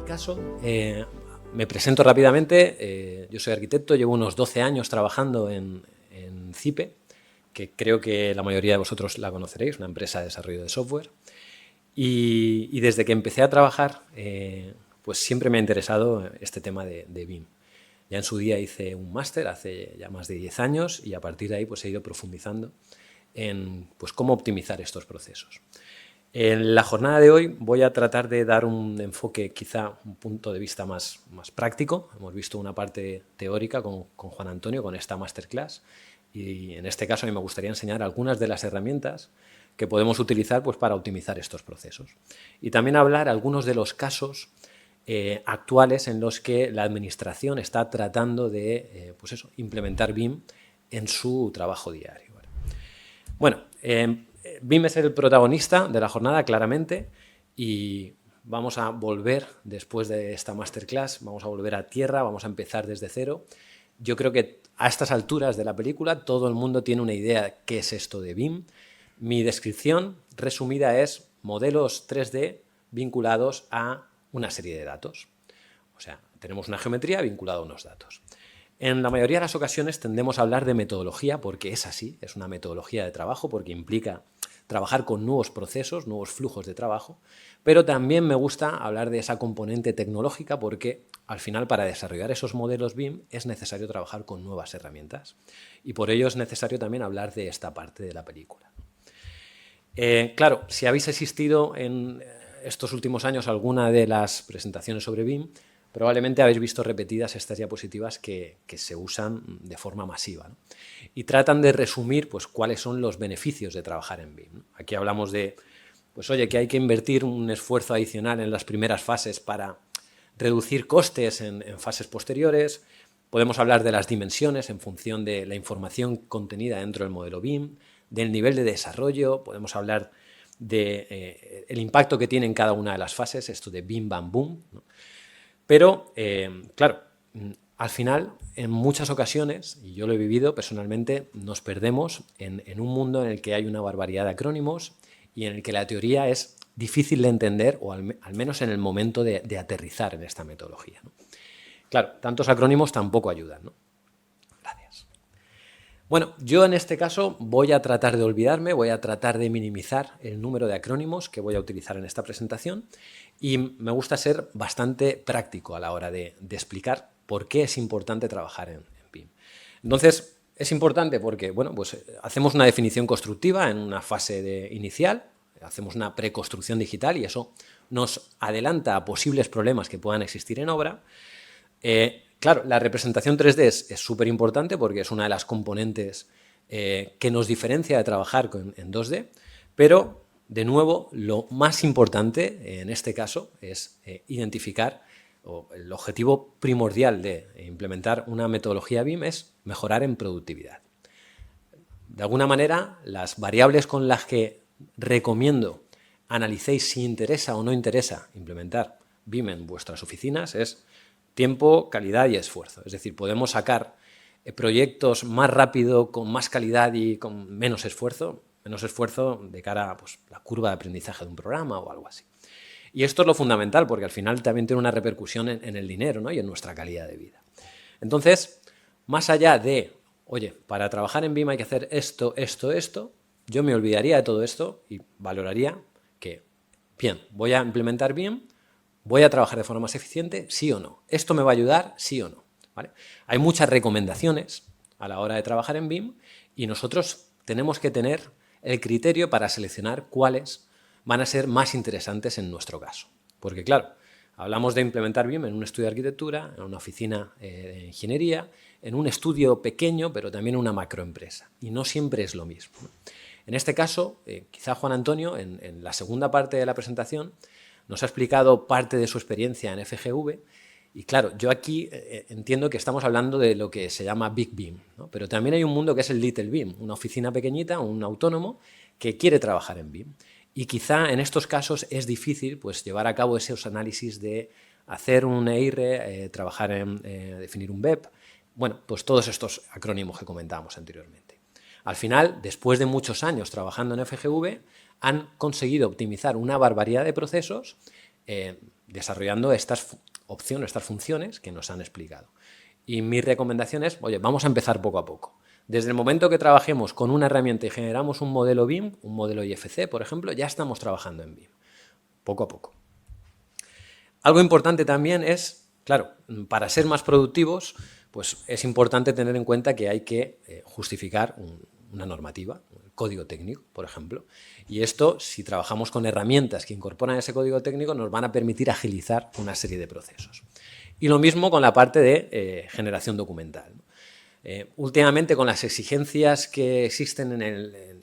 caso, me presento rápidamente. Yo soy arquitecto, llevo unos 12 años trabajando en Cipe, que creo que la mayoría de vosotros la conoceréis, una empresa de desarrollo de software. Y desde que empecé a trabajar, pues siempre me ha interesado este tema de BIM. Ya en su día hice un máster hace ya más de 10 años y a partir de ahí pues he ido profundizando en pues, cómo optimizar estos procesos. En la jornada de hoy voy a tratar de dar un enfoque, quizá un punto de vista más práctico. Hemos visto una parte teórica con Juan Antonio, con esta masterclass, y en este caso a mí me gustaría enseñar algunas de las herramientas que podemos utilizar pues, para optimizar estos procesos. Y también hablar algunos de los casos actuales en los que la administración está tratando de pues eso, implementar BIM en su trabajo diario. Bueno, BIM es el protagonista de la jornada, claramente, y vamos a volver, después de esta masterclass, vamos a volver a tierra, vamos a empezar desde cero. Yo creo que a estas alturas de la película todo el mundo tiene una idea de qué es esto de BIM. Mi descripción resumida es modelos 3D vinculados a una serie de datos. O sea, tenemos una geometría vinculada a unos datos. En la mayoría de las ocasiones tendemos a hablar de metodología porque es así, es una metodología de trabajo porque implica trabajar con nuevos procesos, nuevos flujos de trabajo, pero también me gusta hablar de esa componente tecnológica porque al final para desarrollar esos modelos BIM es necesario trabajar con nuevas herramientas y por ello es necesario también hablar de esta parte de la película. Claro, si habéis asistido en estos últimos años a alguna de las presentaciones sobre BIM, probablemente habéis visto repetidas estas diapositivas que se usan de forma masiva, ¿no? Y tratan de resumir pues, cuáles son los beneficios de trabajar en BIM, ¿no? Aquí hablamos de, pues oye, que hay que invertir un esfuerzo adicional en las primeras fases para reducir costes en fases posteriores. Podemos hablar de las dimensiones en función de la información contenida dentro del modelo BIM, del nivel de desarrollo, podemos hablar del impacto que tiene en cada una de las fases, esto de BIM, BAM, BOOM, ¿no? Pero, claro, al final, en muchas ocasiones, y yo lo he vivido personalmente, nos perdemos en un mundo en el que hay una barbaridad de acrónimos y en el que la teoría es difícil de entender, o al menos en el momento de aterrizar en esta metodología, ¿no? Claro, tantos acrónimos tampoco ayudan, ¿no? Gracias. Bueno, yo en este caso voy a tratar de olvidarme, voy a tratar de minimizar el número de acrónimos que voy a utilizar en esta presentación y me gusta ser bastante práctico a la hora de explicar por qué es importante trabajar en BIM. Entonces, es importante porque bueno, pues hacemos una definición constructiva en una fase inicial, hacemos una preconstrucción digital y eso nos adelanta a posibles problemas que puedan existir en obra. Claro, la representación 3D es súper importante porque es una de las componentes que nos diferencia de trabajar en 2D, pero, de nuevo, lo más importante en este caso es identificar, o el objetivo primordial de implementar una metodología BIM es mejorar en productividad. De alguna manera, las variables con las que recomiendo analicéis si interesa o no interesa implementar BIM en vuestras oficinas es tiempo, calidad y esfuerzo. Es decir, podemos sacar proyectos más rápido, con más calidad y con menos esfuerzo de cara a pues, la curva de aprendizaje de un programa o algo así. Y esto es lo fundamental porque al final también tiene una repercusión en el dinero, ¿no? Y en nuestra calidad de vida. Entonces, más allá de, oye, para trabajar en BIM hay que hacer esto, yo me olvidaría de todo esto y valoraría que, bien, voy a implementar BIM, ¿voy a trabajar de forma más eficiente? ¿Sí o no? ¿Esto me va a ayudar? ¿Sí o no? ¿Vale? Hay muchas recomendaciones a la hora de trabajar en BIM y nosotros tenemos que tener el criterio para seleccionar cuáles van a ser más interesantes en nuestro caso. Porque, claro, hablamos de implementar BIM en un estudio de arquitectura, en una oficina de ingeniería, en un estudio pequeño, pero también en una macroempresa. Y no siempre es lo mismo. En este caso, quizá Juan Antonio, en la segunda parte de la presentación, nos ha explicado parte de su experiencia en FGV y claro, yo aquí entiendo que estamos hablando de lo que se llama Big BIM, ¿no? Pero también hay un mundo que es el Little BIM, una oficina pequeñita, un autónomo que quiere trabajar en BIM. Y quizá en estos casos es difícil pues, llevar a cabo esos análisis de hacer un EIRE, trabajar en definir un BEP, bueno, pues todos estos acrónimos que comentábamos anteriormente. Al final, después de muchos años trabajando en FGV, han conseguido optimizar una barbaridad de procesos desarrollando estas opciones, estas funciones que nos han explicado. Y mi recomendación es, oye, vamos a empezar poco a poco. Desde el momento que trabajemos con una herramienta y generamos un modelo BIM, un modelo IFC, por ejemplo, ya estamos trabajando en BIM, poco a poco. Algo importante también es, claro, para ser más productivos, pues es importante tener en cuenta que hay que justificar una normativa, un código técnico, por ejemplo. Y esto, si trabajamos con herramientas que incorporan ese código técnico, nos van a permitir agilizar una serie de procesos. Y lo mismo con la parte de generación documental. Últimamente, con las exigencias que existen en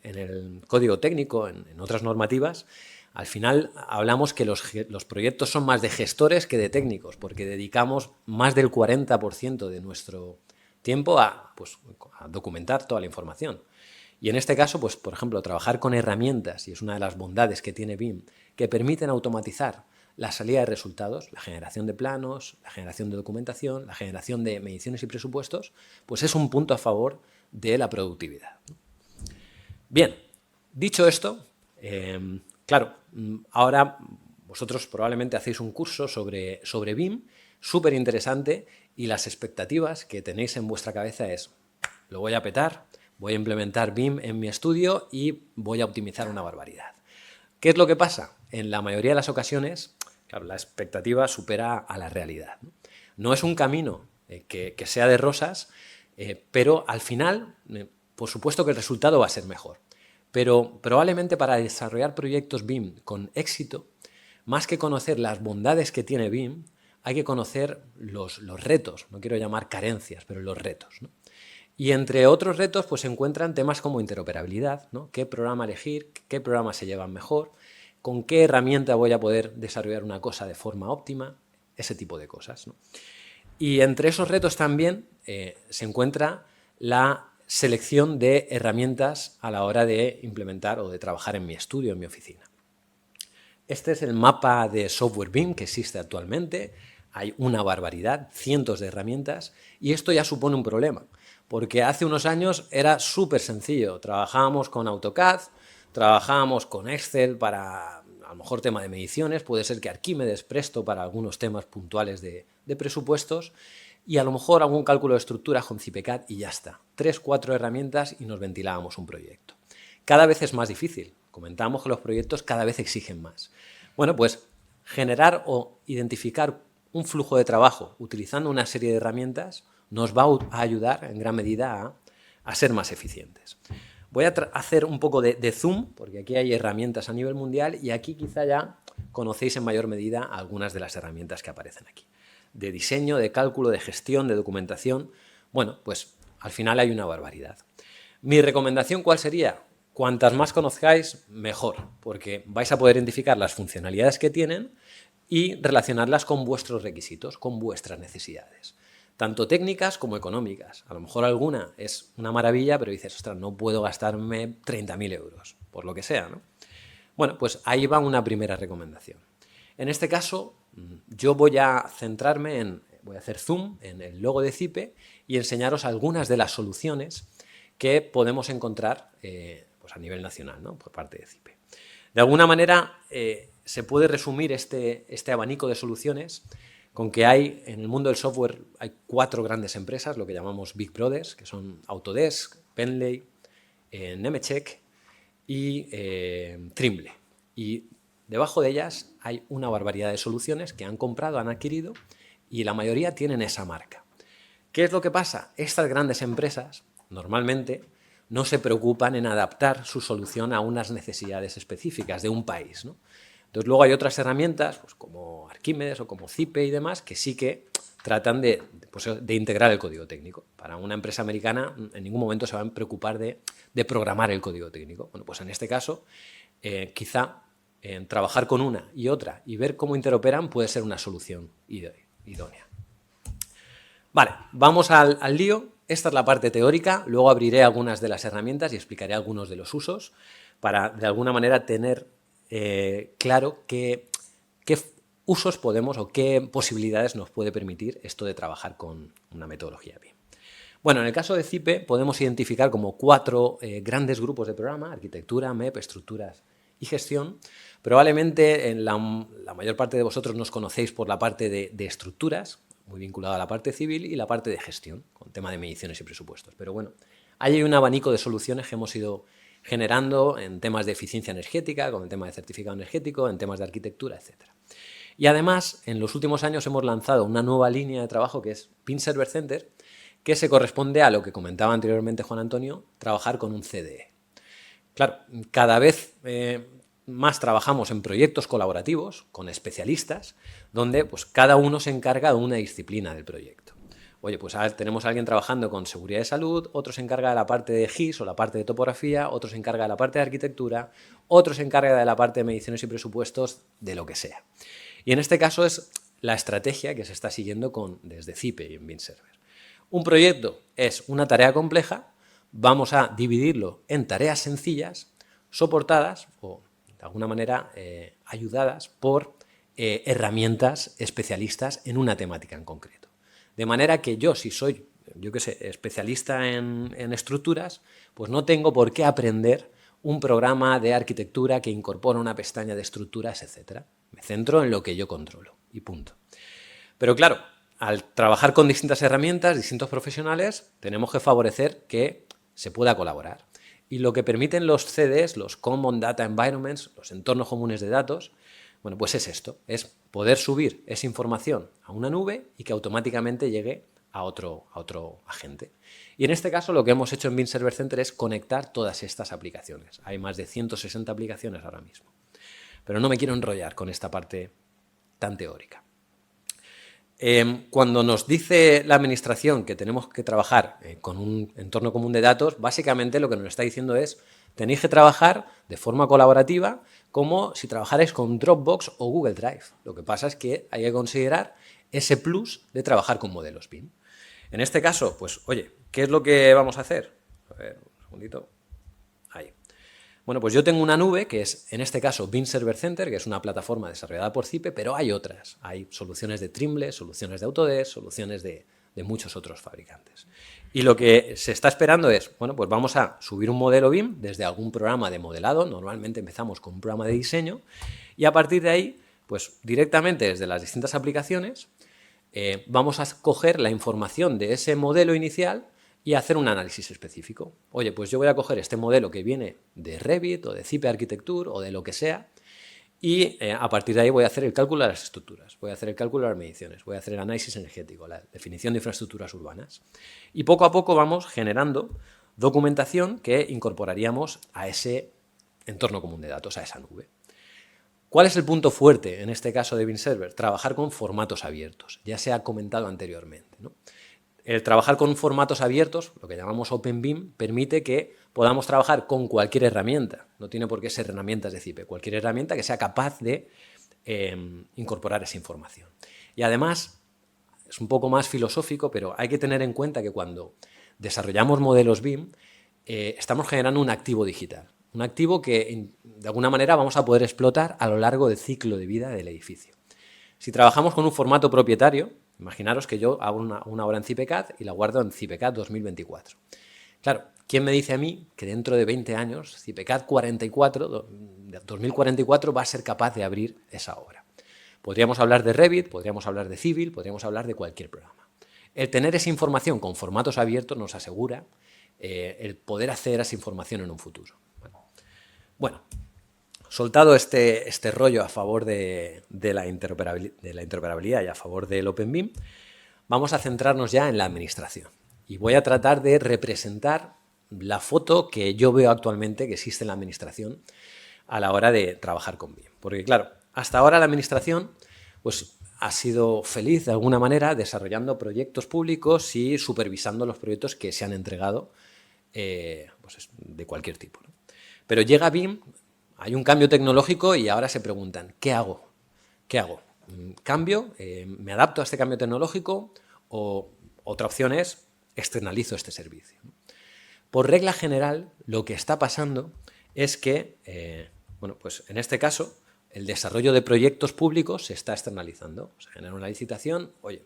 el código técnico, en otras normativas, al final hablamos que los proyectos son más de gestores que de técnicos, porque dedicamos más del 40% de nuestro tiempo a documentar toda la información. Y en este caso, pues, por ejemplo, trabajar con herramientas, y es una de las bondades que tiene BIM, que permiten automatizar la salida de resultados, la generación de planos, la generación de documentación, la generación de mediciones y presupuestos, pues es un punto a favor de la productividad. Bien, dicho esto, claro, ahora vosotros probablemente hacéis un curso sobre BIM, súper interesante, y las expectativas que tenéis en vuestra cabeza es, lo voy a petar, voy a implementar BIM en mi estudio y voy a optimizar una barbaridad. ¿Qué es lo que pasa? En la mayoría de las ocasiones, claro, la expectativa supera a la realidad. No es un camino que sea de rosas, pero al final, por supuesto que el resultado va a ser mejor. Pero probablemente para desarrollar proyectos BIM con éxito, más que conocer las bondades que tiene BIM, hay que conocer los retos, no quiero llamar carencias, pero los retos, ¿no? Y entre otros retos pues se encuentran temas como interoperabilidad, ¿no? ¿Qué programa elegir? ¿Qué programas se llevan mejor? ¿Con qué herramienta voy a poder desarrollar una cosa de forma óptima? Ese tipo de cosas, ¿no? Y entre esos retos también se encuentra la selección de herramientas a la hora de implementar o de trabajar en mi estudio, en mi oficina. Este es el mapa de software BIM que existe actualmente. Hay una barbaridad, cientos de herramientas, y esto ya supone un problema, porque hace unos años era súper sencillo. Trabajábamos con AutoCAD, trabajábamos con Excel para, a lo mejor, tema de mediciones, puede ser que Arquímedes, Presto para algunos temas puntuales de presupuestos, y a lo mejor algún cálculo de estructura con CIPECAD y ya está. 3, 4 herramientas y nos ventilábamos un proyecto. Cada vez es más difícil. Comentamos que los proyectos cada vez exigen más. Bueno, pues generar o identificar un flujo de trabajo utilizando una serie de herramientas nos va a ayudar en gran medida a ser más eficientes. Voy a hacer un poco de zoom, porque aquí hay herramientas a nivel mundial y aquí quizá ya conocéis en mayor medida algunas de las herramientas que aparecen aquí. De diseño, de cálculo, de gestión, de documentación. Bueno, pues al final hay una barbaridad. Mi recomendación, ¿cuál sería? Cuantas más conozcáis, mejor, porque vais a poder identificar las funcionalidades que tienen y relacionarlas con vuestros requisitos, con vuestras necesidades, tanto técnicas como económicas. A lo mejor alguna es una maravilla, pero dices, ostras, no puedo gastarme 30.000 euros, por lo que sea, ¿no? Bueno, pues ahí va una primera recomendación. En este caso, yo voy a centrarme voy a hacer zoom en el logo de CIPE y enseñaros algunas de las soluciones que podemos encontrar pues a nivel nacional, ¿no? Por parte de CIPE. De alguna manera se puede resumir este abanico de soluciones con que hay en el mundo del software hay 4 grandes empresas, lo que llamamos Big Brothers, que son Autodesk, Bentley, Nemetschek y Trimble. Y debajo de ellas hay una barbaridad de soluciones que han comprado, han adquirido y la mayoría tienen esa marca. ¿Qué es lo que pasa? Estas grandes empresas normalmente no se preocupan en adaptar su solución a unas necesidades específicas de un país, ¿no? Entonces luego hay otras herramientas, pues como Arquímedes o como CIPE y demás, que sí que tratan de integrar el código técnico. Para una empresa americana en ningún momento se van a preocupar de programar el código técnico. Bueno, pues en este caso quizá trabajar con una y otra y ver cómo interoperan puede ser una solución idónea. Vale, vamos al lío. Esta es la parte teórica, luego abriré algunas de las herramientas y explicaré algunos de los usos para, de alguna manera, tener claro qué usos podemos o qué posibilidades nos puede permitir esto de trabajar con una metodología BIM. Bueno, en el caso de CIPE podemos identificar como 4 grandes grupos de programa: arquitectura, MEP, estructuras y gestión. Probablemente en la mayor parte de vosotros nos conocéis por la parte de estructuras, muy vinculada a la parte civil, y la parte de gestión, con tema de mediciones y presupuestos. Pero bueno, hay un abanico de soluciones que hemos ido generando en temas de eficiencia energética, con el tema de certificado energético, en temas de arquitectura, etc. Y además, en los últimos años hemos lanzado una nueva línea de trabajo que es BIM Server Center, que se corresponde a lo que comentaba anteriormente Juan Antonio, trabajar con un CDE. Claro, cada vez más trabajamos en proyectos colaborativos con especialistas, donde pues, cada uno se encarga de una disciplina del proyecto. Oye, pues tenemos a alguien trabajando con seguridad de salud, otro se encarga de la parte de GIS o la parte de topografía, otro se encarga de la parte de arquitectura, otro se encarga de la parte de mediciones y presupuestos, de lo que sea. Y en este caso es la estrategia que se está siguiendo desde CIPE y en BIM Server. Un proyecto es una tarea compleja, vamos a dividirlo en tareas sencillas, soportadas o de alguna manera ayudadas por herramientas especialistas en una temática en concreto. De manera que yo, si soy, especialista en estructuras, pues no tengo por qué aprender un programa de arquitectura que incorpora una pestaña de estructuras, etc. Me centro en lo que yo controlo y punto. Pero claro, al trabajar con distintas herramientas, distintos profesionales, tenemos que favorecer que se pueda colaborar. Y lo que permiten los CDs, los Common Data Environments, los entornos comunes de datos, bueno, pues es esto, es poder subir esa información a una nube y que automáticamente llegue a otro agente. Y en este caso lo que hemos hecho en BIM Server Center es conectar todas estas aplicaciones. Hay más de 160 aplicaciones ahora mismo. Pero no me quiero enrollar con esta parte tan teórica. Cuando nos dice la administración que tenemos que trabajar con un entorno común de datos, básicamente lo que nos está diciendo es tenéis que trabajar de forma colaborativa como si trabajarais con Dropbox o Google Drive. Lo que pasa es que hay que considerar ese plus de trabajar con modelos BIM. En este caso, pues oye, ¿qué es lo que vamos a hacer? A ver, un segundito. Ahí. Bueno, pues yo tengo una nube que es, en este caso, BIM Server Center, que es una plataforma desarrollada por CIPE, pero hay otras. Hay soluciones de Trimble, soluciones de Autodesk, soluciones de muchos otros fabricantes. Y lo que se está esperando es, bueno, pues vamos a subir un modelo BIM desde algún programa de modelado, normalmente empezamos con un programa de diseño, y a partir de ahí, pues directamente desde las distintas aplicaciones, vamos a coger la información de ese modelo inicial y hacer un análisis específico. Oye, pues yo voy a coger este modelo que viene de Revit o de CIPE Architecture o de lo que sea y a partir de ahí voy a hacer el cálculo de las estructuras, voy a hacer el cálculo de las mediciones, voy a hacer el análisis energético, la definición de infraestructuras urbanas. Y poco a poco vamos generando documentación que incorporaríamos a ese entorno común de datos, a esa nube. ¿Cuál es el punto fuerte en este caso de BIM Server? Trabajar con formatos abiertos, ya se ha comentado anteriormente, ¿no? El trabajar con formatos abiertos, lo que llamamos OpenBIM, permite que podamos trabajar con cualquier herramienta. No tiene por qué ser herramientas de CIPE, cualquier herramienta que sea capaz de incorporar esa información. Y además, es un poco más filosófico, pero hay que tener en cuenta que cuando desarrollamos modelos BIM, estamos generando un activo digital. Un activo que, de alguna manera, vamos a poder explotar a lo largo del ciclo de vida del edificio. Si trabajamos con un formato propietario, imaginaros que yo hago una obra en CIPECAD y la guardo en CIPECAD 2024. Claro, ¿quién me dice a mí que dentro de 20 años CIPECAD 2044 va a ser capaz de abrir esa obra? Podríamos hablar de Revit, podríamos hablar de Civil, podríamos hablar de cualquier programa. El tener esa información con formatos abiertos nos asegura el poder acceder a esa información en un futuro. Bueno, soltado este rollo a favor de la interoperabilidad y a favor del OpenBIM, vamos a centrarnos ya en la administración. Y voy a tratar de representar la foto que yo veo actualmente que existe en la administración a la hora de trabajar con BIM. Porque claro, hasta ahora la administración pues, ha sido feliz de alguna manera desarrollando proyectos públicos y supervisando los proyectos que se han entregado pues, de cualquier tipo, ¿no? Pero llega BIM, hay un cambio tecnológico y ahora se preguntan, ¿qué hago? ¿Qué hago? ¿Cambio? ¿Me adapto a este cambio tecnológico? O otra opción es, externalizo este servicio. Por regla general, lo que está pasando es que, bueno, pues en este caso, el desarrollo de proyectos públicos se está externalizando. Se genera una licitación, oye,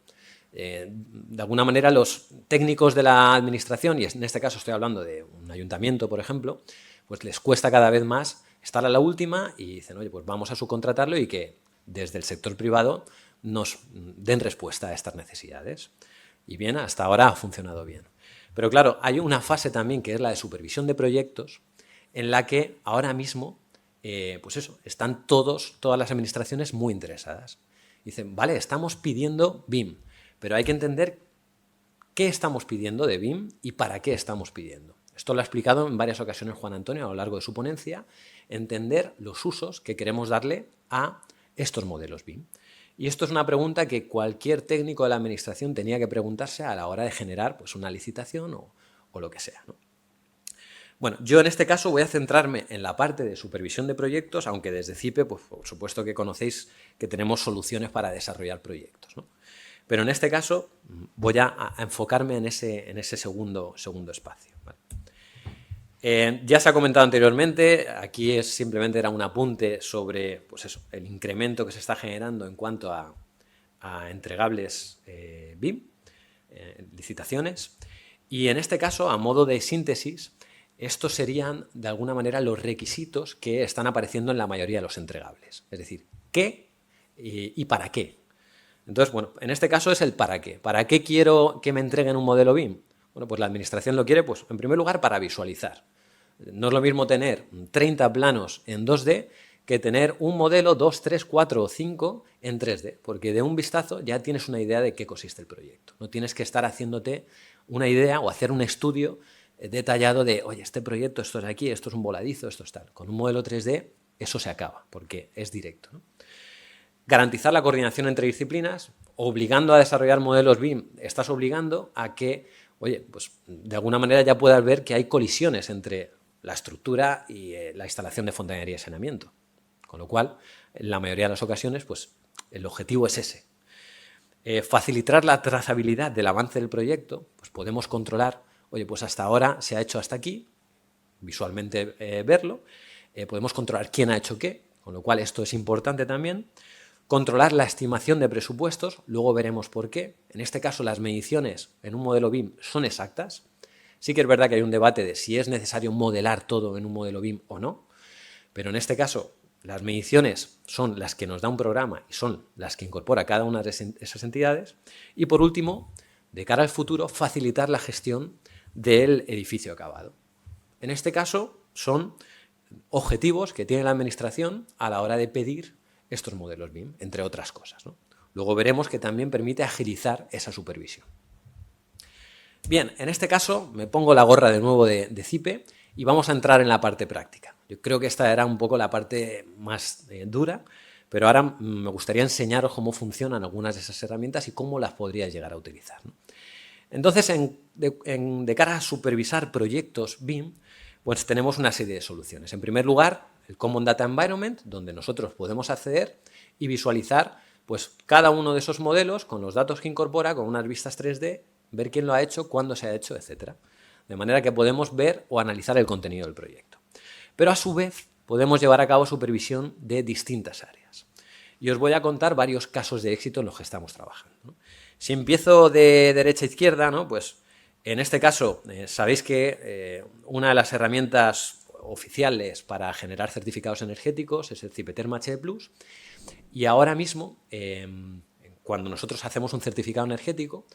de alguna manera los técnicos de la administración, y en este caso estoy hablando de un ayuntamiento, por ejemplo, pues les cuesta cada vez más estar a la última y dicen, oye, pues vamos a subcontratarlo y que desde el sector privado nos den respuesta a estas necesidades. Y bien, hasta ahora ha funcionado bien. Pero claro, hay una fase también que es la de supervisión de proyectos en la que ahora mismo, pues eso, están todas las administraciones muy interesadas. Dicen, vale, estamos pidiendo BIM, pero hay que entender qué estamos pidiendo de BIM y para qué estamos pidiendo. Esto lo ha explicado en varias ocasiones Juan Antonio a lo largo de su ponencia, entender los usos que queremos darle a estos modelos BIM. Y esto es una pregunta que cualquier técnico de la administración tenía que preguntarse a la hora de generar pues, una licitación o lo que sea, ¿no? Bueno, yo en este caso voy a centrarme en la parte de supervisión de proyectos, aunque desde CIPE, pues, por supuesto que conocéis que tenemos soluciones para desarrollar proyectos, ¿no? Pero en este caso voy a enfocarme en ese segundo espacio, ¿vale? Ya se ha comentado anteriormente, aquí simplemente era un apunte sobre pues eso, el incremento que se está generando en cuanto a entregables BIM, licitaciones, y en este caso, a modo de síntesis, estos serían de alguna manera los requisitos que están apareciendo en la mayoría de los entregables, es decir, qué y para qué. Entonces, bueno, en este caso es el para qué. ¿Para qué quiero que me entreguen un modelo BIM? Bueno, pues la administración lo quiere, pues, en primer lugar, para visualizar. No es lo mismo tener 30 planos en 2D que tener un modelo 2, 3, 4 o 5 en 3D, porque de un vistazo ya tienes una idea de qué consiste el proyecto. No tienes que estar haciéndote una idea o hacer un estudio detallado de, oye, este proyecto, esto es aquí, esto es un voladizo, esto es tal. Con un modelo 3D eso se acaba, porque es directo, ¿no? Garantizar la coordinación entre disciplinas, obligando a desarrollar modelos BIM, estás obligando a que, oye, pues de alguna manera ya puedas ver que hay colisiones entre la estructura y la instalación de fontanería y saneamiento. Con lo cual, en la mayoría de las ocasiones, pues el objetivo es ese. Facilitar la trazabilidad del avance del proyecto, pues podemos controlar, oye, pues hasta ahora se ha hecho hasta aquí, visualmente verlo, podemos controlar quién ha hecho qué, con lo cual esto es importante también. Controlar la estimación de presupuestos, luego veremos por qué. En este caso, las mediciones en un modelo BIM son exactas. Sí que es verdad que hay un debate de si es necesario modelar todo en un modelo BIM o no, pero en este caso las mediciones son las que nos da un programa y son las que incorpora cada una de esas entidades. Y por último, de cara al futuro, facilitar la gestión del edificio acabado. En este caso son objetivos que tiene la administración a la hora de pedir estos modelos BIM, entre otras cosas, ¿no? Luego veremos que también permite agilizar esa supervisión. Bien, en este caso me pongo la gorra de nuevo de CIPE y vamos a entrar en la parte práctica. Yo creo que esta era un poco la parte más dura, pero ahora me gustaría enseñaros cómo funcionan algunas de esas herramientas y cómo las podríais llegar a utilizar, ¿no? Entonces, de cara a supervisar proyectos BIM, pues tenemos una serie de soluciones. En primer lugar, el Common Data Environment, donde nosotros podemos acceder y visualizar pues, cada uno de esos modelos con los datos que incorpora, con unas vistas 3D, ver quién lo ha hecho, cuándo se ha hecho, etc. De manera que podemos ver o analizar el contenido del proyecto. Pero a su vez podemos llevar a cabo supervisión de distintas áreas. Y os voy a contar varios casos de éxito en los que estamos trabajando, ¿no? Si empiezo de derecha a izquierda, ¿no? Pues en este caso sabéis que una de las herramientas oficiales para generar certificados energéticos es el Cipeterm HE+, y ahora mismo, cuando nosotros hacemos un certificado energético,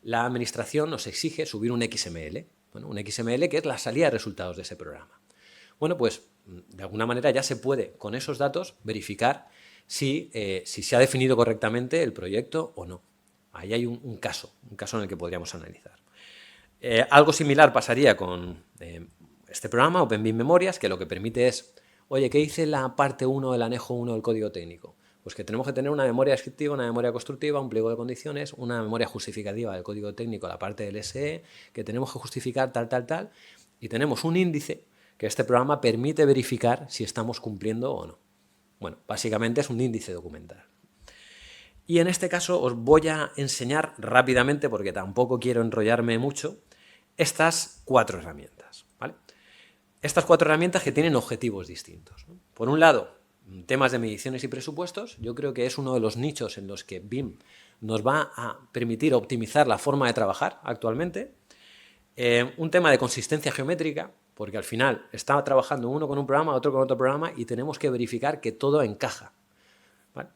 la administración nos exige subir un XML, bueno, un XML que es la salida de resultados de ese programa. Bueno, pues de alguna manera ya se puede con esos datos verificar si se ha definido correctamente el proyecto o no. Ahí hay un caso en el que podríamos analizar. Algo similar pasaría con este programa, OpenBIM Memorias, que lo que permite es, oye, ¿qué dice la parte 1 del anejo 1 del código técnico? Pues que tenemos que tener una memoria descriptiva, una memoria constructiva, un pliego de condiciones, una memoria justificativa del código técnico, la parte del SE, que tenemos que justificar tal, y tenemos un índice que este programa permite verificar si estamos cumpliendo o no. Bueno, básicamente es un índice documental. Y en este caso os voy a enseñar rápidamente, porque tampoco quiero enrollarme mucho, estas 4 herramientas, ¿vale? Estas 4 herramientas que tienen objetivos distintos, ¿no? Por un lado, temas de mediciones y presupuestos. Yo creo que es uno de los nichos en los que BIM nos va a permitir optimizar la forma de trabajar actualmente. Un tema de consistencia geométrica. porque al final está trabajando uno con un programa, otro con otro programa y tenemos que verificar que todo encaja. ¿Vale?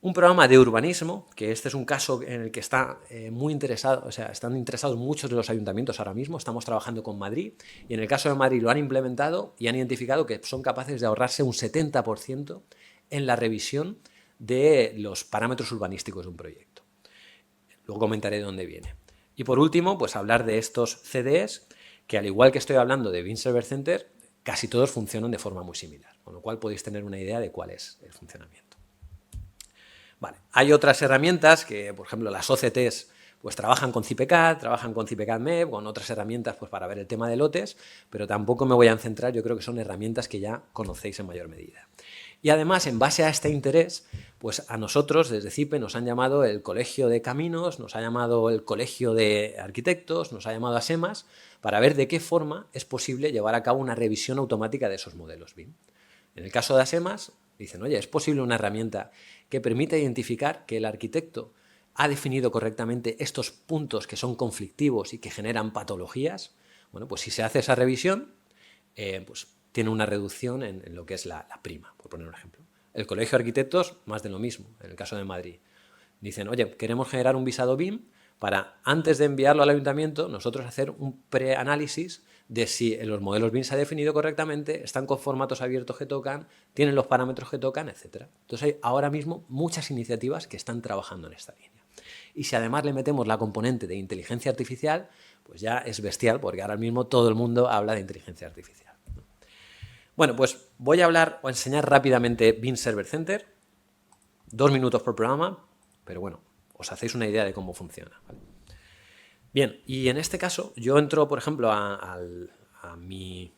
Un programa de urbanismo, que este es un caso en el que está muy interesado, o sea, están interesados muchos de los ayuntamientos ahora mismo, estamos trabajando con Madrid, y en el caso de Madrid lo han implementado y han identificado que son capaces de ahorrarse un 70% en la revisión de los parámetros urbanísticos de un proyecto. Luego comentaré de dónde viene. Y por último, pues hablar de estos CDEs, que al igual que estoy hablando de Beam Server Center, casi todos funcionan de forma muy similar, con lo cual podéis tener una idea de cuál es el funcionamiento. Vale. Hay otras herramientas que, por ejemplo, las OCTs pues trabajan con CIPECAD, trabajan con CIPECAD MEP, con otras herramientas pues, para ver el tema de lotes, pero tampoco me voy a centrar, yo creo que son herramientas que ya conocéis en mayor medida. Y además, en base a este interés, pues a nosotros desde CIPE nos han llamado el Colegio de Caminos, nos ha llamado el Colegio de Arquitectos, nos ha llamado a SEMAS, para ver de qué forma es posible llevar a cabo una revisión automática de esos modelos BIM. En el caso de ASEMAS, dicen, oye, ¿es posible una herramienta que permita identificar que el arquitecto ha definido correctamente estos puntos que son conflictivos y que generan patologías? Bueno, pues si se hace esa revisión, pues tiene una reducción en lo que es la prima, por poner un ejemplo. El Colegio de Arquitectos, más de lo mismo, en el caso de Madrid. Dicen, oye, queremos generar un visado BIM para, antes de enviarlo al ayuntamiento, nosotros hacer un preanálisis de si en los modelos BIM se ha definido correctamente, están con formatos abiertos que tocan, tienen los parámetros que tocan, etc. Entonces hay ahora mismo muchas iniciativas que están trabajando en esta línea. Y si además le metemos la componente de inteligencia artificial, pues ya es bestial, porque ahora mismo todo el mundo habla de inteligencia artificial. Bueno, pues voy a hablar o enseñar rápidamente Beam Server Center, 2 minutos por programa, pero bueno, os hacéis una idea de cómo funciona. ¿Vale? Bien, y en este caso yo entro, por ejemplo, a mi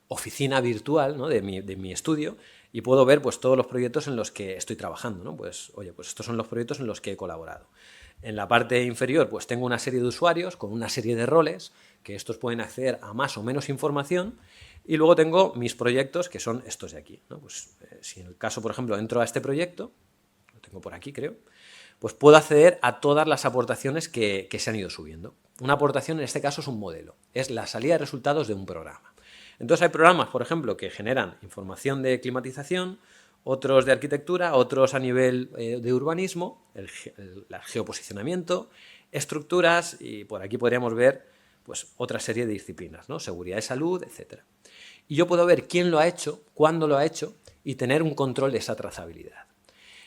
oficina virtual, ¿no? de mi estudio y puedo ver pues, todos los proyectos en los que estoy trabajando, ¿no? Pues, oye, pues estos son los proyectos en los que he colaborado. En la parte inferior pues tengo una serie de usuarios con una serie de roles que estos pueden acceder a más o menos información y luego tengo mis proyectos que son estos de aquí, ¿no? Pues, si en el caso, por ejemplo, entro a este proyecto, lo tengo por aquí creo, pues puedo acceder a todas las aportaciones que se han ido subiendo. Una aportación en este caso es un modelo, es la salida de resultados de un programa. Entonces hay programas, por ejemplo, que generan información de climatización, otros de arquitectura, otros a nivel de urbanismo, el geoposicionamiento, estructuras y por aquí podríamos ver pues, otra serie de disciplinas, ¿no? Seguridad de salud, etc. Y yo puedo ver quién lo ha hecho, cuándo lo ha hecho y tener un control de esa trazabilidad.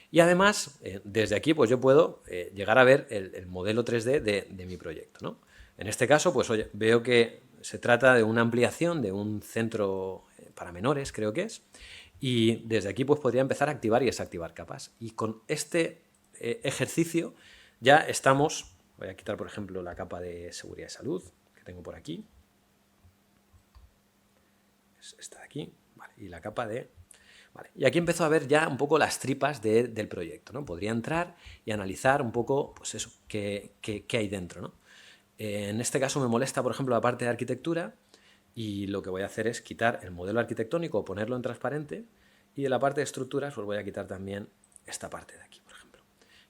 Y además, desde aquí pues yo puedo llegar a ver el modelo 3D de mi proyecto, ¿no? En este caso, pues oye, veo que se trata de una ampliación de un centro para menores, creo que es, y desde aquí pues podría empezar a activar y desactivar capas. Y con este ejercicio ya estamos, voy a quitar por ejemplo la capa de seguridad y salud que tengo por aquí, es esta de aquí, vale, y la capa de... Vale. Y aquí empezó a ver ya un poco las tripas del proyecto, ¿no? Podría entrar y analizar un poco, pues eso, qué hay dentro, ¿no? En este caso me molesta, por ejemplo, la parte de arquitectura y lo que voy a hacer es quitar el modelo arquitectónico o ponerlo en transparente y de la parte de estructuras pues voy a quitar también esta parte de aquí, por ejemplo.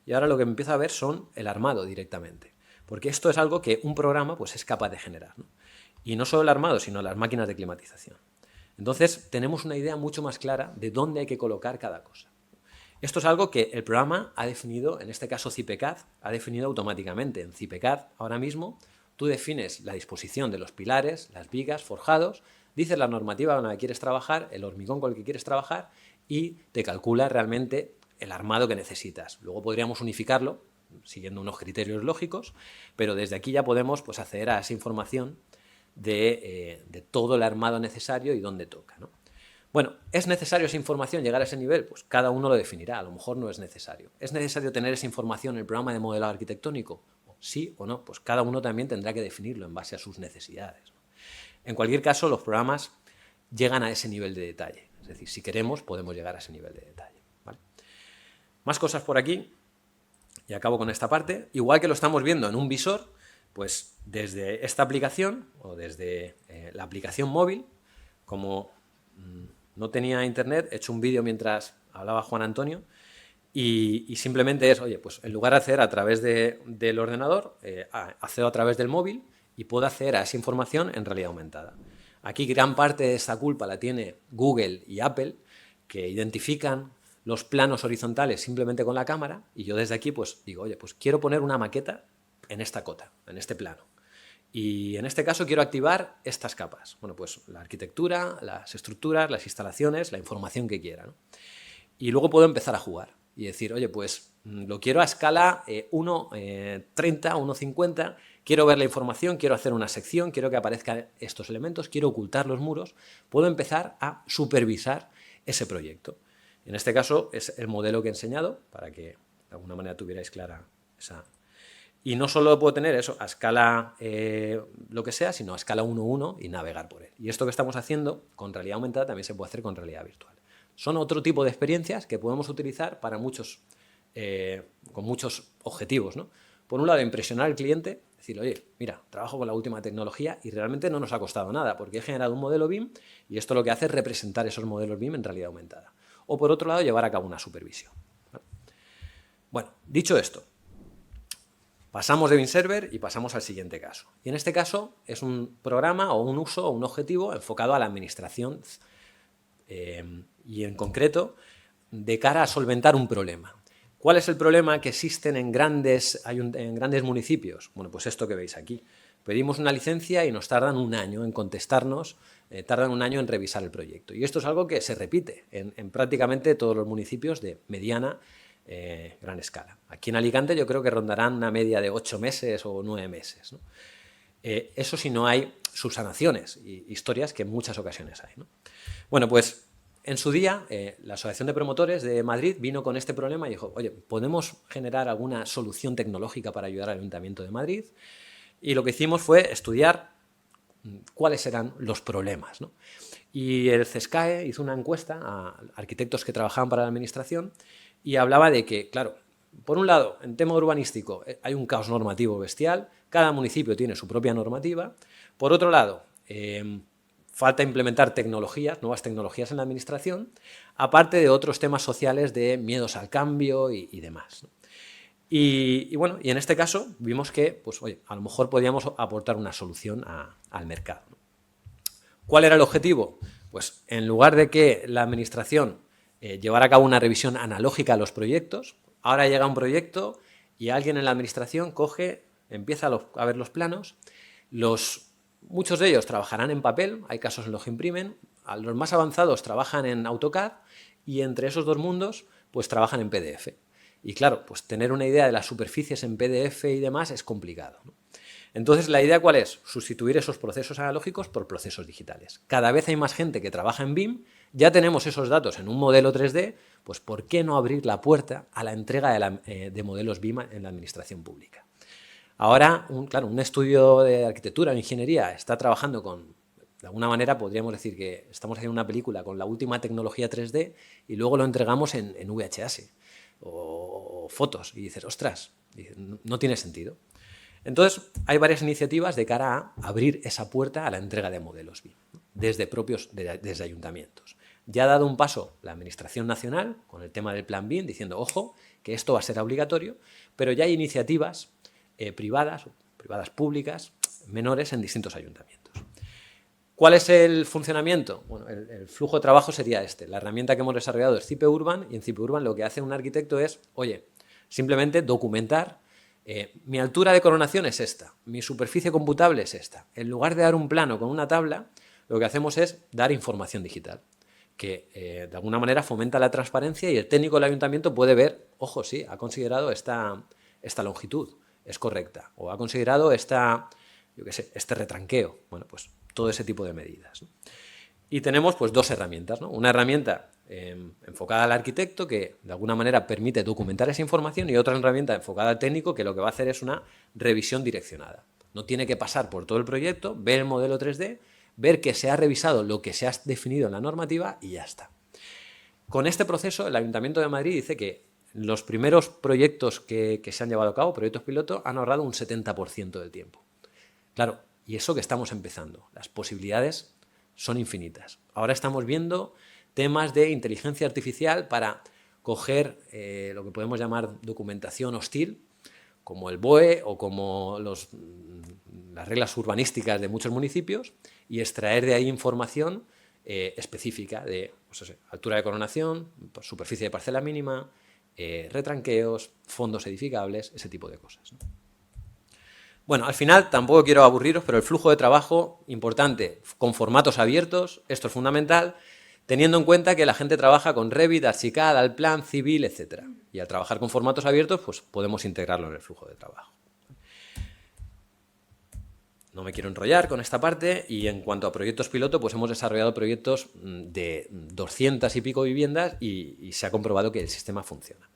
Y ahora lo que me empiezo a ver son el armado directamente, porque esto es algo que un programa pues es capaz de generar, ¿no? Y no solo el armado, sino las máquinas de climatización. Entonces tenemos una idea mucho más clara de dónde hay que colocar cada cosa. Esto es algo que el programa ha definido, en este caso CIPECAD, ha definido automáticamente. En CIPECAD, ahora mismo, tú defines la disposición de los pilares, las vigas, forjados, dices la normativa con la que quieres trabajar, el hormigón con el que quieres trabajar y te calcula realmente el armado que necesitas. Luego podríamos unificarlo, siguiendo unos criterios lógicos, pero desde aquí ya podemos pues, acceder a esa información de todo el armado necesario y dónde toca, ¿no? Bueno, ¿es necesario esa información llegar a ese nivel? Pues cada uno lo definirá, a lo mejor no es necesario. ¿Es necesario tener esa información en el programa de modelado arquitectónico? Sí o no, pues cada uno también tendrá que definirlo en base a sus necesidades, ¿no? En cualquier caso, los programas llegan a ese nivel de detalle, es decir, si queremos podemos llegar a ese nivel de detalle, ¿vale? Más cosas por aquí, y acabo con esta parte. Igual que lo estamos viendo en un visor, pues desde esta aplicación o desde la aplicación móvil, como no tenía internet, he hecho un vídeo mientras hablaba Juan Antonio y simplemente es, oye, pues en lugar de acceder a través del ordenador, accedo a través del móvil y puedo acceder a esa información en realidad aumentada. Aquí gran parte de esta culpa la tiene Google y Apple, que identifican los planos horizontales simplemente con la cámara, y yo desde aquí pues digo, oye, pues quiero poner una maqueta en esta cota, en este plano. Y en este caso quiero activar estas capas. Bueno, pues la arquitectura, las estructuras, las instalaciones, la información que quiera, ¿no? Y luego puedo empezar a jugar y decir, oye, pues lo quiero a escala 1:30, 1:50, quiero ver la información, quiero hacer una sección, quiero que aparezcan estos elementos, quiero ocultar los muros, puedo empezar a supervisar ese proyecto. En este caso es el modelo que he enseñado para que de alguna manera tuvierais clara esa. Y no solo puedo tener eso a escala lo que sea, sino a escala 1:1 y navegar por él. Y esto que estamos haciendo con realidad aumentada también se puede hacer con realidad virtual. Son otro tipo de experiencias que podemos utilizar para con muchos objetivos, ¿no? Por un lado, impresionar al cliente, decir, oye, mira, trabajo con la última tecnología y realmente no nos ha costado nada porque he generado un modelo BIM y esto lo que hace es representar esos modelos BIM en realidad aumentada. O por otro lado, llevar a cabo una supervisión. Bueno, dicho esto, pasamos de BIM Server y pasamos al siguiente caso. Y en este caso es un programa o un uso o un objetivo enfocado a la administración y en concreto de cara a solventar un problema. ¿Cuál es el problema que existen en grandes municipios? Bueno, pues esto que veis aquí. Pedimos una licencia y nos tardan un año en contestarnos, tardan un año en revisar el proyecto. Y esto es algo que se repite en prácticamente todos los municipios de mediana, gran escala. Aquí en Alicante yo creo que rondarán una media de 8 meses o 9 meses, ¿no? Eso si no hay subsanaciones y historias que en muchas ocasiones hay, ¿no? Bueno, pues en su día la Asociación de Promotores de Madrid vino con este problema y dijo, oye, ¿podemos generar alguna solución tecnológica para ayudar al Ayuntamiento de Madrid? Y lo que hicimos fue estudiar cuáles eran los problemas, ¿no? Y el CESCAE hizo una encuesta a arquitectos que trabajaban para la administración y hablaba de que, claro, por un lado, en tema urbanístico hay un caos normativo bestial, cada municipio tiene su propia normativa. Por otro lado, falta implementar nuevas tecnologías en la administración, aparte de otros temas sociales de miedos al cambio y demás, ¿no? Y bueno, y en este caso vimos que, pues, oye, a lo mejor podíamos aportar una solución al mercado, ¿no? ¿Cuál era el objetivo? Pues en lugar de que la administración llevara a cabo una revisión analógica a los proyectos, ahora llega un proyecto y alguien en la administración empieza a ver los planos, muchos de ellos trabajarán en papel, hay casos en los que imprimen, los más avanzados trabajan en AutoCAD y entre esos dos mundos pues trabajan en PDF. Y claro, pues tener una idea de las superficies en PDF y demás es complicado, ¿no? Entonces, ¿la idea cuál es? Sustituir esos procesos analógicos por procesos digitales. Cada vez hay más gente que trabaja en BIM, ya tenemos esos datos en un modelo 3D, pues ¿por qué no abrir la puerta a la entrega de modelos BIM en la administración pública? Ahora, un estudio de arquitectura o ingeniería está trabajando de alguna manera podríamos decir que estamos haciendo una película con la última tecnología 3D y luego lo entregamos en VHS o fotos y dices, ostras, no tiene sentido. Entonces, hay varias iniciativas de cara a abrir esa puerta a la entrega de modelos BIM, ¿no? desde ayuntamientos. Ya ha dado un paso la Administración Nacional con el tema del Plan BIM, diciendo, ojo, que esto va a ser obligatorio, pero ya hay iniciativas privadas públicas, menores en distintos ayuntamientos. ¿Cuál es el funcionamiento? Bueno, el flujo de trabajo sería este. La herramienta que hemos desarrollado es Cipe Urban y en Cipe Urban lo que hace un arquitecto es, oye, simplemente documentar. Mi altura de coronación es esta, mi superficie computable es esta. En lugar de dar un plano con una tabla, lo que hacemos es dar información digital, que de alguna manera fomenta la transparencia y el técnico del ayuntamiento puede ver, ojo, sí, ha considerado esta longitud, es correcta, o ha considerado este retranqueo. Bueno, pues todo ese tipo de medidas, ¿no? Y tenemos pues dos herramientas, ¿no? Una herramienta enfocada al arquitecto que de alguna manera permite documentar esa información y otra herramienta enfocada al técnico que lo que va a hacer es una revisión direccionada. No tiene que pasar por todo el proyecto, ver el modelo 3D, ver que se ha revisado lo que se ha definido en la normativa y ya está. Con este proceso el Ayuntamiento de Madrid dice que los primeros proyectos que se han llevado a cabo, proyectos piloto, han ahorrado un 70% del tiempo. Claro, y eso que estamos empezando, las posibilidades son infinitas. Ahora estamos viendo temas de inteligencia artificial para coger lo que podemos llamar documentación hostil, como el BOE o como las reglas urbanísticas de muchos municipios y extraer de ahí información específica de pues, altura de coronación, superficie de parcela mínima, retranqueos, fondos edificables, ese tipo de cosas, ¿no? Bueno, al final tampoco quiero aburriros, pero el flujo de trabajo, importante, con formatos abiertos, esto es fundamental, teniendo en cuenta que la gente trabaja con Revit, Archicad, Allplan, Civil, etc. Y al trabajar con formatos abiertos, pues podemos integrarlo en el flujo de trabajo. No me quiero enrollar con esta parte y en cuanto a proyectos piloto, pues hemos desarrollado proyectos de 200 y pico viviendas y se ha comprobado que el sistema funciona.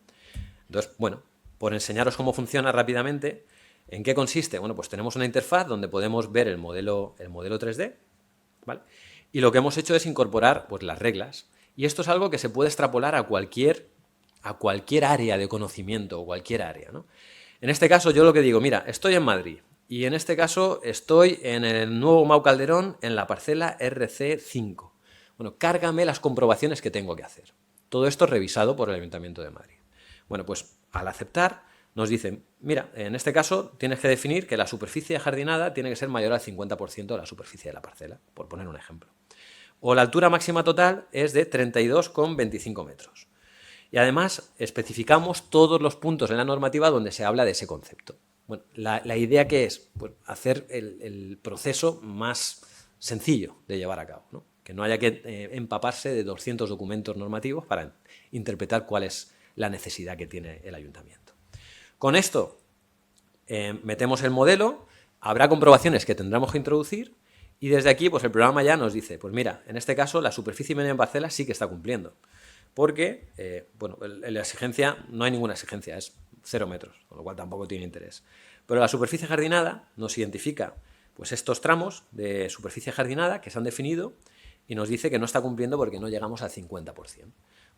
Entonces, bueno, por enseñaros cómo funciona rápidamente, ¿en qué consiste? Bueno, pues tenemos una interfaz donde podemos ver el modelo 3D, ¿vale? Y lo que hemos hecho es incorporar pues, las reglas. Y esto es algo que se puede extrapolar a cualquier área de conocimiento o cualquier área, ¿no? En este caso yo lo que digo, mira, estoy en Madrid y en este caso estoy en el nuevo Mau Calderón en la parcela RC5. Bueno, cárgame las comprobaciones que tengo que hacer. Todo esto revisado por el Ayuntamiento de Madrid. Bueno, pues al aceptar nos dicen, mira, en este caso tienes que definir que la superficie ajardinada tiene que ser mayor al 50% de la superficie de la parcela, por poner un ejemplo. O la altura máxima total es de 32,25 metros. Y además especificamos todos los puntos en la normativa donde se habla de ese concepto. Bueno, la idea que es pues, hacer el proceso más sencillo de llevar a cabo, ¿no? Que no haya que empaparse de 200 documentos normativos para interpretar cuál es la necesidad que tiene el ayuntamiento. Con esto metemos el modelo, habrá comprobaciones que tendremos que introducir y desde aquí pues el programa ya nos dice, pues mira, en este caso la superficie media en parcela sí que está cumpliendo, porque bueno, la exigencia, no hay ninguna exigencia, es 0 metros, con lo cual tampoco tiene interés. Pero la superficie jardinada nos identifica pues estos tramos de superficie jardinada que se han definido y nos dice que no está cumpliendo porque no llegamos al 50%.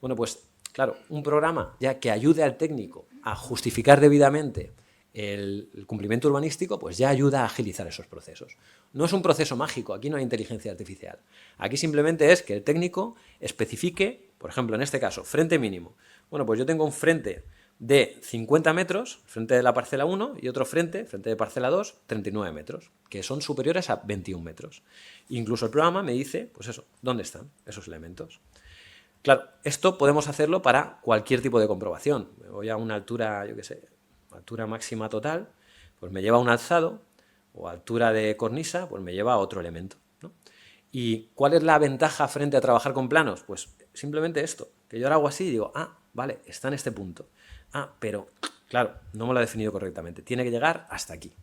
Bueno, pues claro, un programa ya que ayude al técnico a justificar debidamente el cumplimiento urbanístico, pues ya ayuda a agilizar esos procesos. No es un proceso mágico, aquí no hay inteligencia artificial. Aquí simplemente es que el técnico especifique, por ejemplo, en este caso, frente mínimo. Bueno, pues yo tengo un frente de 50 metros, frente de la parcela 1, y otro frente de parcela 2, 39 metros, que son superiores a 21 metros. Incluso el programa me dice, pues eso, ¿dónde están esos elementos? Claro, esto podemos hacerlo para cualquier tipo de comprobación. Me voy a una altura, yo qué sé, altura máxima total, pues me lleva a un alzado, o altura de cornisa, pues me lleva a otro elemento, ¿no? ¿Y cuál es la ventaja frente a trabajar con planos? Pues simplemente esto, que yo ahora hago así y digo, ah, vale, está en este punto. Ah, pero, claro, no me lo he definido correctamente, tiene que llegar hasta aquí.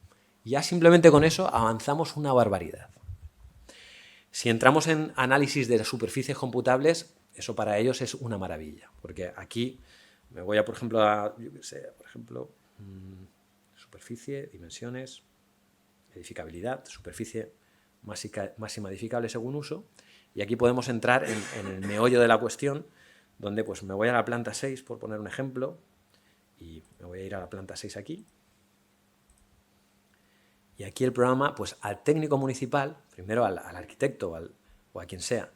Y ya simplemente con eso avanzamos una barbaridad. Si entramos en análisis de las superficies computables, eso para ellos es una maravilla, porque aquí me voy a, por ejemplo, superficie, dimensiones, edificabilidad, superficie máxima edificable según uso, y aquí podemos entrar en el meollo de la cuestión, donde pues me voy a la planta 6, por poner un ejemplo, y me voy a ir a la planta 6 aquí, y aquí el programa, pues al técnico municipal, primero al arquitecto o a quien sea,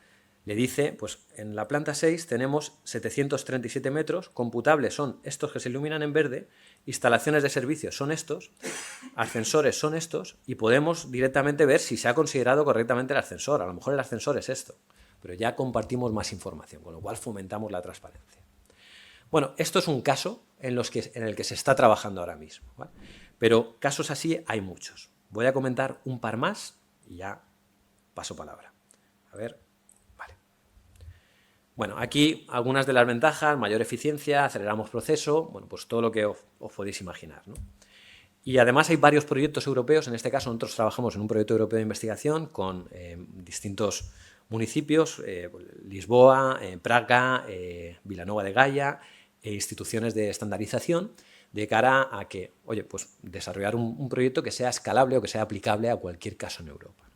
le dice, pues en la planta 6 tenemos 737 metros, computables son estos que se iluminan en verde, instalaciones de servicios son estos, ascensores son estos, y podemos directamente ver si se ha considerado correctamente el ascensor. A lo mejor el ascensor es esto, pero ya compartimos más información, con lo cual fomentamos la transparencia. Bueno, esto es un caso en el que se está trabajando ahora mismo, ¿vale? Pero casos así hay muchos. Voy a comentar un par más y ya paso palabra. A ver, vale. Bueno, aquí algunas de las ventajas, mayor eficiencia, aceleramos proceso, bueno, pues todo lo que os podéis imaginar, ¿no? Y además hay varios proyectos europeos, en este caso nosotros trabajamos en un proyecto europeo de investigación con distintos municipios, Lisboa, Praga, Vilanova de Gaia, e instituciones de estandarización, de cara a que, oye, pues desarrollar un proyecto que sea escalable o que sea aplicable a cualquier caso en Europa.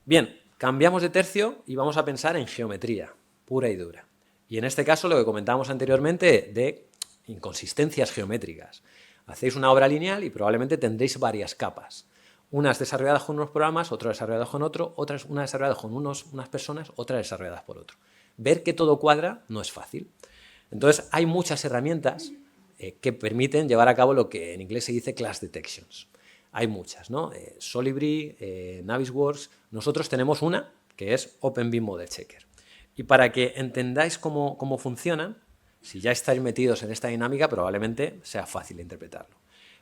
Bien, cambiamos de tercio y vamos a pensar en geometría pura y dura. Y en este caso lo que comentábamos anteriormente de inconsistencias geométricas. Hacéis una obra lineal y probablemente tendréis varias capas. Unas desarrolladas con unos programas, otras desarrolladas con otro, otras una desarrollada con unas personas, otras desarrolladas por otro. Ver que todo cuadra no es fácil. Entonces hay muchas herramientas que permiten llevar a cabo lo que en inglés se dice class detections. Hay muchas, ¿no? Solibri, Navisworks. Nosotros tenemos una que es OpenBeam Model Checker. Y para que entendáis cómo funcionan, si ya estáis metidos en esta dinámica, probablemente sea fácil de interpretarlo.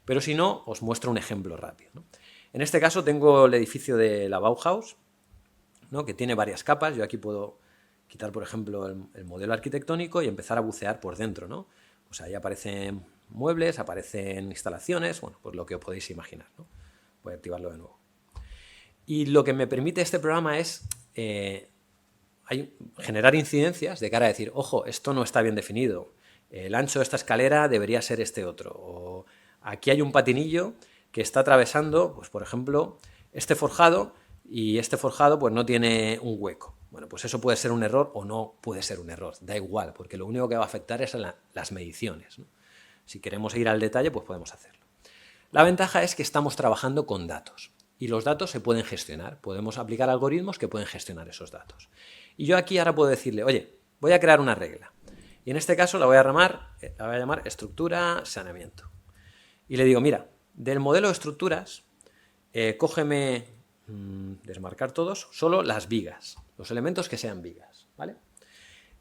Pero si no, os muestro un ejemplo rápido, ¿no? En este caso tengo el edificio de la Bauhaus, ¿no? Que tiene varias capas. Yo aquí puedo quitar, por ejemplo, el modelo arquitectónico y empezar a bucear por dentro, ¿no? Pues ahí aparecen muebles, aparecen instalaciones, bueno, pues lo que os podéis imaginar, ¿no? Voy a activarlo de nuevo. Y lo que me permite este programa es generar incidencias de cara a decir, ojo, esto no está bien definido, el ancho de esta escalera debería ser este otro, o aquí hay un patinillo que está atravesando, pues por ejemplo, este forjado, y este forjado pues no tiene un hueco. Bueno, pues eso puede ser un error o no puede ser un error, da igual, porque lo único que va a afectar es las mediciones, ¿no? Si queremos ir al detalle, pues podemos hacerlo. La ventaja es que estamos trabajando con datos y los datos se pueden gestionar. Podemos aplicar algoritmos que pueden gestionar esos datos. Y yo aquí ahora puedo decirle, oye, voy a crear una regla. Y en este caso la voy a llamar estructura saneamiento. Y le digo, mira, del modelo de estructuras, cógeme, desmarcar todos, solo las vigas, los elementos que sean vigas, ¿vale?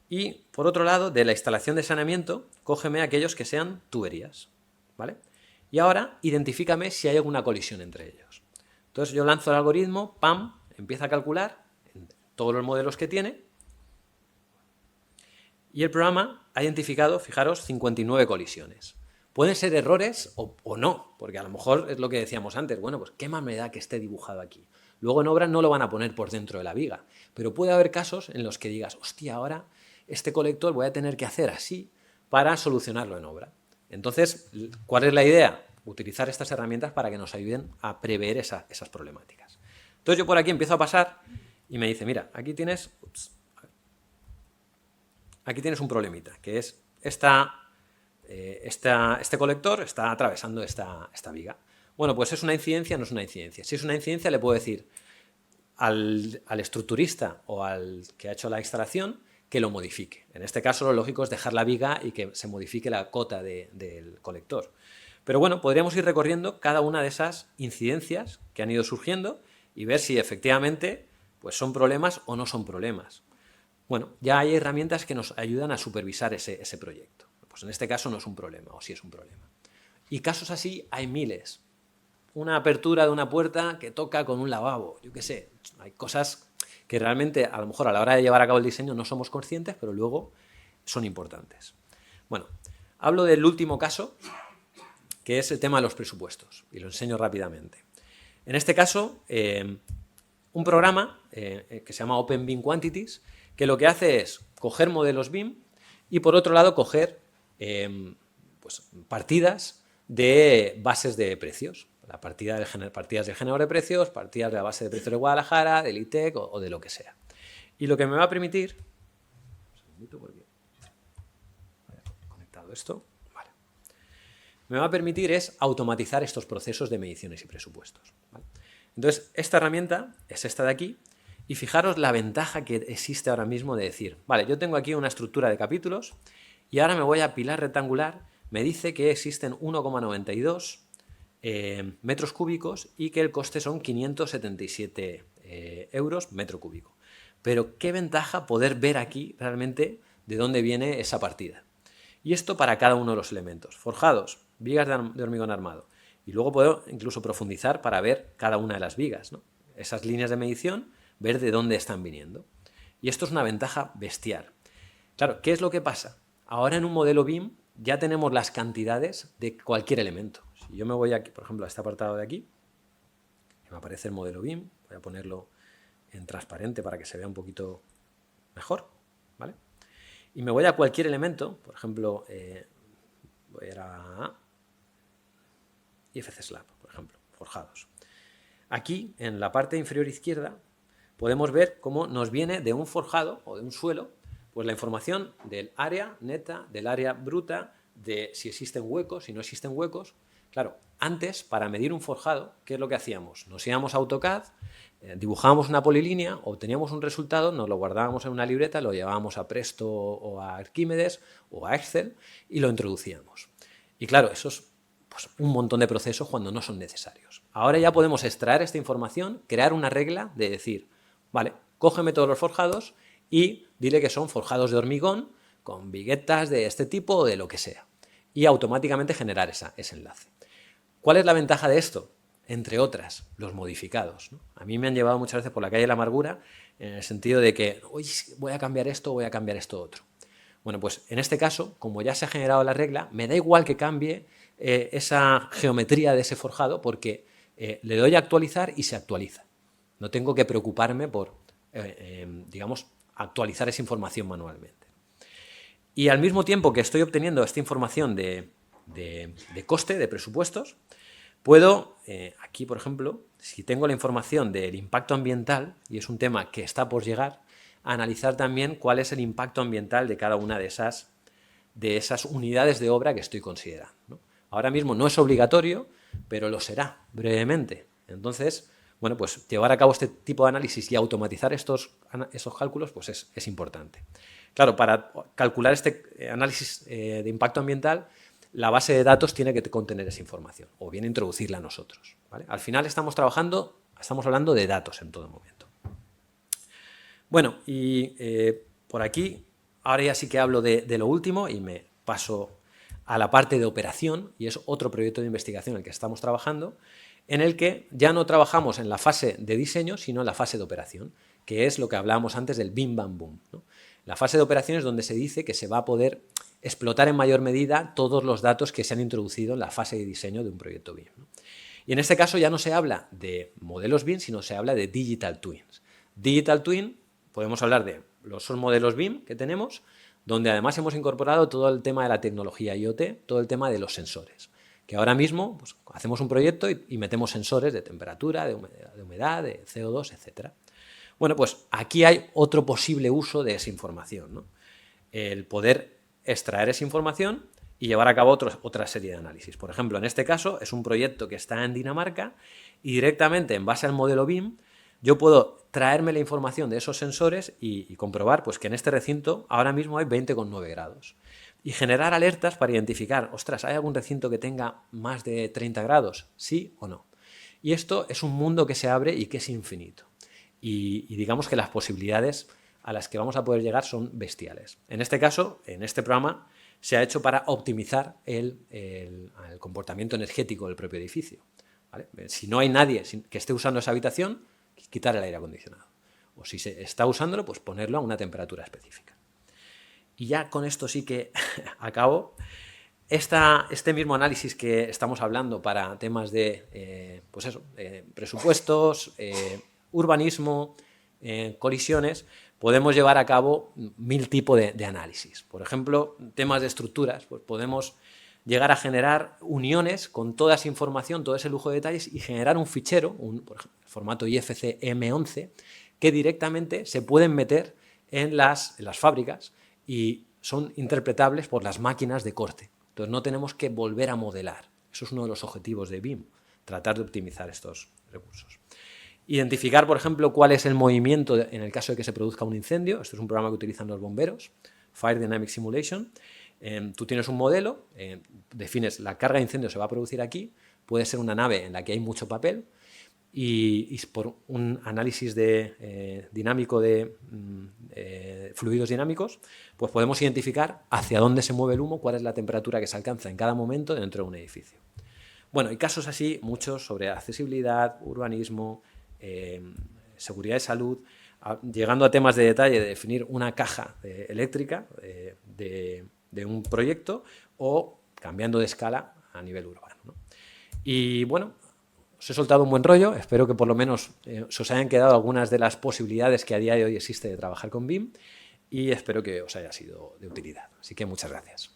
Y, por otro lado, de la instalación de saneamiento, cógeme aquellos que sean tuberías, ¿vale? Y ahora, identifícame si hay alguna colisión entre ellos. Entonces, yo lanzo el algoritmo, ¡pam!, empieza a calcular todos los modelos que tiene y el programa ha identificado, fijaros, 59 colisiones. Pueden ser errores o no, porque a lo mejor es lo que decíamos antes, bueno, pues qué más me da que esté dibujado aquí. Luego en obra no lo van a poner por dentro de la viga, pero puede haber casos en los que digas, hostia, ahora este colector voy a tener que hacer así para solucionarlo en obra. Entonces, ¿cuál es la idea? Utilizar estas herramientas para que nos ayuden a prever esas problemáticas. Entonces yo por aquí empiezo a pasar y me dice, mira, aquí tienes un problemita, que es este colector está atravesando esta viga. Bueno, pues es una incidencia, no es una incidencia. Si es una incidencia, le puedo decir al estructurista o al que ha hecho la instalación que lo modifique. En este caso, lo lógico es dejar la viga y que se modifique la cota del colector. Pero bueno, podríamos ir recorriendo cada una de esas incidencias que han ido surgiendo y ver si efectivamente pues son problemas o no son problemas. Bueno, ya hay herramientas que nos ayudan a supervisar ese proyecto. Pues en este caso no es un problema, o sí es un problema. Y casos así hay miles. Una apertura de una puerta que toca con un lavabo, yo qué sé. Hay cosas que realmente a lo mejor a la hora de llevar a cabo el diseño no somos conscientes, pero luego son importantes. Bueno, hablo del último caso, que es el tema de los presupuestos, y lo enseño rápidamente. En este caso, un programa que se llama OpenBeam Quantities, que lo que hace es coger modelos BIM y, por otro lado, coger pues, partidas de bases de precios. La partidas del generador de precios, partidas de la base de precios de Guadalajara, del ITEC o de lo que sea. Y lo que me va a permitir... Un segundito porque... conectado esto... Vale. Me va a permitir es automatizar estos procesos de mediciones y presupuestos, ¿vale? Entonces, esta herramienta es esta de aquí. Y fijaros la ventaja que existe ahora mismo de decir, vale, yo tengo aquí una estructura de capítulos y ahora me voy a pilar rectangular, me dice que existen 1,92 metros cúbicos y que el coste son 577 euros metro cúbico. Pero qué ventaja poder ver aquí realmente de dónde viene esa partida. Y esto para cada uno de los elementos. Forjados, vigas de hormigón armado. Y luego puedo incluso profundizar para ver cada una de las vigas, ¿no? Esas líneas de medición, ver de dónde están viniendo. Y esto es una ventaja bestial. Claro, ¿qué es lo que pasa? Ahora en un modelo BIM ya tenemos las cantidades de cualquier elemento. Si yo me voy aquí, por ejemplo, a este apartado de aquí, me aparece el modelo BIM, voy a ponerlo en transparente para que se vea un poquito mejor, ¿vale? Y me voy a cualquier elemento, por ejemplo, voy a ir a IFC Slab, por ejemplo, forjados. Aquí, en la parte inferior izquierda, podemos ver cómo nos viene de un forjado o de un suelo pues la información del área neta, del área bruta, de si existen huecos, si no existen huecos. Claro, antes, para medir un forjado, ¿qué es lo que hacíamos? Nos íbamos a AutoCAD, dibujábamos una polilínea, obteníamos un resultado, nos lo guardábamos en una libreta, lo llevábamos a Presto o a Arquímedes o a Excel y lo introducíamos. Y claro, eso es pues, un montón de procesos cuando no son necesarios. Ahora ya podemos extraer esta información, crear una regla de decir, vale, cógeme todos los forjados y dile que son forjados de hormigón con viguetas de este tipo o de lo que sea. Y automáticamente generar ese enlace. ¿Cuál es la ventaja de esto? Entre otras, los modificados, ¿no? A mí me han llevado muchas veces por la calle de la amargura en el sentido de que, oye, voy a cambiar esto, voy a cambiar esto otro. Bueno, pues en este caso, como ya se ha generado la regla, me da igual que cambie esa geometría de ese forjado porque le doy a actualizar y se actualiza. No tengo que preocuparme por, digamos, actualizar esa información manualmente. Y al mismo tiempo que estoy obteniendo esta información de coste, de presupuestos, puedo, aquí por ejemplo, si tengo la información del impacto ambiental, y es un tema que está por llegar, analizar también cuál es el impacto ambiental de cada una de esas unidades de obra que estoy considerando, ¿no? Ahora mismo no es obligatorio, pero lo será brevemente. Entonces, bueno, pues llevar a cabo este tipo de análisis y automatizar esos cálculos pues es importante. Claro, para calcular este análisis de impacto ambiental, la base de datos tiene que contener esa información, o bien introducirla nosotros, ¿vale? Al final estamos hablando de datos en todo momento. Bueno, y por aquí, ahora ya sí que hablo de lo último y me paso a la parte de operación, y es otro proyecto de investigación en el que estamos trabajando, en el que ya no trabajamos en la fase de diseño, sino en la fase de operación, que es lo que hablábamos antes del bim bam boom, ¿no? La fase de operación es donde se dice que se va a poder explotar en mayor medida todos los datos que se han introducido en la fase de diseño de un proyecto BIM, ¿no? Y en este caso ya no se habla de modelos BIM, sino se habla de Digital Twins. Digital Twin, podemos hablar de los modelos BIM que tenemos, donde además hemos incorporado todo el tema de la tecnología IoT, todo el tema de los sensores, que ahora mismo pues, hacemos un proyecto y metemos sensores de temperatura, de humedad, de CO2, etc. Bueno, pues aquí hay otro posible uso de esa información, ¿no? El poder extraer esa información y llevar a cabo otra serie de análisis. Por ejemplo, en este caso es un proyecto que está en Dinamarca y directamente en base al modelo BIM yo puedo traerme la información de esos sensores y comprobar pues, que en este recinto ahora mismo hay 20,9 grados. Y generar alertas para identificar, ostras, ¿hay algún recinto que tenga más de 30 grados? ¿Sí o no? Y esto es un mundo que se abre y que es infinito. Y digamos que las posibilidades a las que vamos a poder llegar son bestiales. En este caso, en este programa, se ha hecho para optimizar el comportamiento energético del propio edificio, ¿vale? Si no hay nadie que esté usando esa habitación, quitar el aire acondicionado. O si se está usándolo, pues ponerlo a una temperatura específica. Y ya con esto sí que acabo. Este mismo análisis que estamos hablando para temas de presupuestos, urbanismo, colisiones, podemos llevar a cabo 1000 tipos de análisis. Por ejemplo, temas de estructuras, pues podemos llegar a generar uniones con toda esa información, todo ese lujo de detalles y generar un fichero, por ejemplo, formato IFC M11, que directamente se pueden meter en las fábricas y son interpretables por las máquinas de corte. Entonces no tenemos que volver a modelar. Eso es uno de los objetivos de BIM, tratar de optimizar estos recursos. Identificar, por ejemplo, cuál es el movimiento en el caso de que se produzca un incendio. Esto es un programa que utilizan los bomberos, Fire Dynamic Simulation. Tú tienes un modelo, defines la carga de incendio se va a producir aquí, puede ser una nave en la que hay mucho papel y por un análisis dinámico de fluidos dinámicos, pues podemos identificar hacia dónde se mueve el humo, cuál es la temperatura que se alcanza en cada momento dentro de un edificio. Bueno, y casos así, muchos sobre accesibilidad, urbanismo, seguridad de salud, llegando a temas de detalle de definir una caja eléctrica de un proyecto o cambiando de escala a nivel urbano, ¿no? Y bueno, os he soltado un buen rollo, espero que por lo menos se os hayan quedado algunas de las posibilidades que a día de hoy existe de trabajar con BIM y espero que os haya sido de utilidad. Así que muchas gracias.